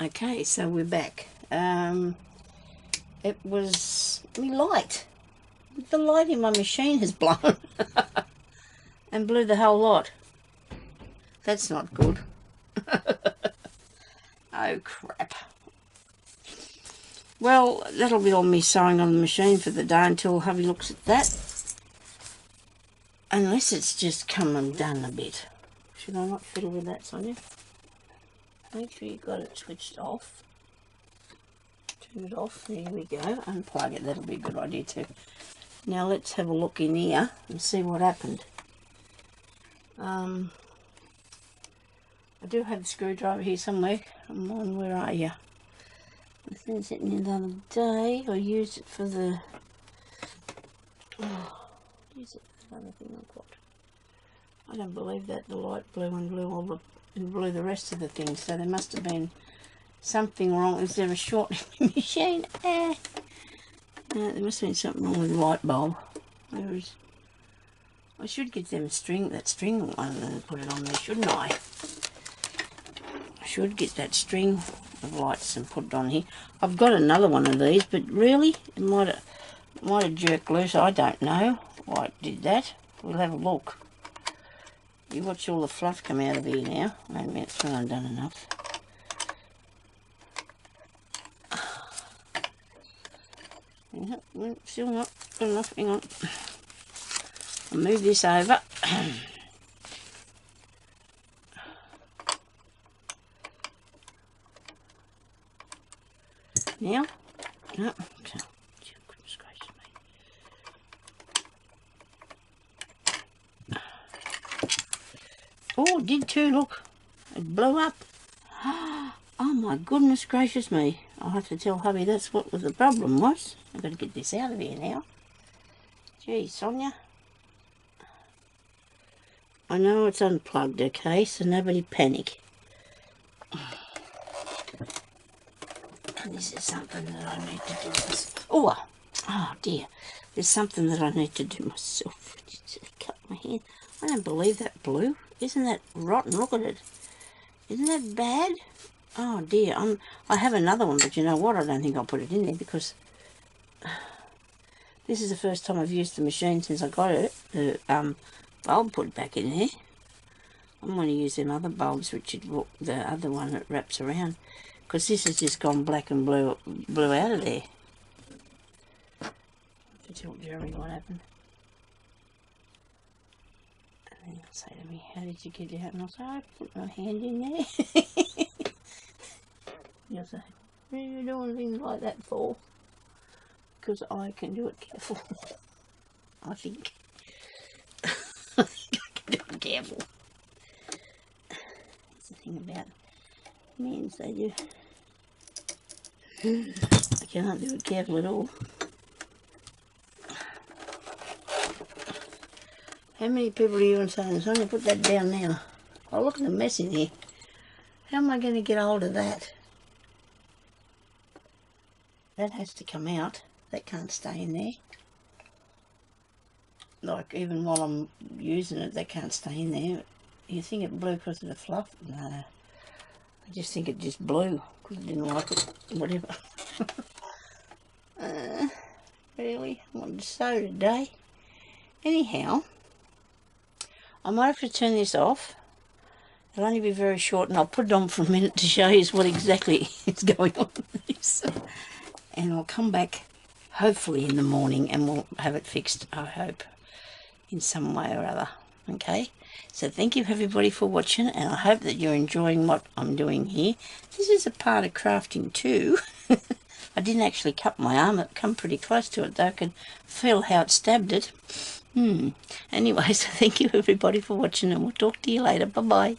Okay, so we're back. It was me light. The light in my machine has blown and blew the whole lot. That's not good. Oh crap. Well, that'll be all me sewing on the machine for the day until hubby looks at that. Unless it's just come undone a bit. Should I not fiddle with that, Sonya? Make sure you've got it switched off. Turn it off. There we go. Unplug it. That'll be a good idea too. Now let's have a look in here and see what happened. I do have the screwdriver here somewhere. Come on, where are you? I finished it the other day. I used it for the... use it for another thing I've got. I don't believe that the light blew and blew the rest of the things, so there must have been something wrong. Is there a short in the machine? There must have been something wrong with the light bulb. Where is... I should get them that string one and put it on there, shouldn't I? I should get that string of lights and put it on here. I've got another one of these, but really, it might have jerked loose. I don't know why it did that. We'll have a look. You watch all the fluff come out of here now. Wait a minute, it's not undone enough. Still not good enough. Hang on. I'll move this over. Now, no, goodness gracious me. Oh, it did too, look. It blew up. Oh my goodness gracious me. I'll have to tell hubby that's what the problem was. I've got to get this out of here now. Gee, Sonya. I know it's unplugged, okay, so nobody panic. This is something that I need to do myself. Oh dear. There's something that I need to do myself. Just cut my hand. I don't believe that blew. Isn't that rotten? Look at it. Isn't that bad? Oh dear. I have another one, but you know what? I don't think I'll put it in there because this is the first time I've used the machine since I got it. The bulb put back in there. I'm going to use them other bulbs, which the other one that wraps around, because this has just gone black and blew out of there. To tell Jerry what happened. And then he'll say to me, how did you get it out? And I'll say, I put my hand in there. He'll say, what are you doing things like that for? Because I can do it careful. I think. I can do it careful. That's the thing about men, they do. I can't do it careful at all. How many people are you and saying, Sonya, put that down now? Oh, look at the mess in here. How am I going to get hold of that? That has to come out. That can't stay in there. Like, even while I'm using it, that can't stay in there. You think it blew because of the fluff? No. I just think it just blew because I didn't like it. Whatever. Really? I wanted to sew today. Anyhow, I might have to turn this off. It'll only be very short, and I'll put it on for a minute to show you what exactly is going on with this. And I'll come back, hopefully in the morning, and we'll have it fixed, I hope, in some way or other. Okay? So thank you everybody for watching, and I hope that you're enjoying what I'm doing here. This is a part of crafting too. I didn't actually cut my arm. It come pretty close to it, though. I can feel how it stabbed it. Anyway, so thank you everybody for watching, and we'll talk to you later. Bye-bye.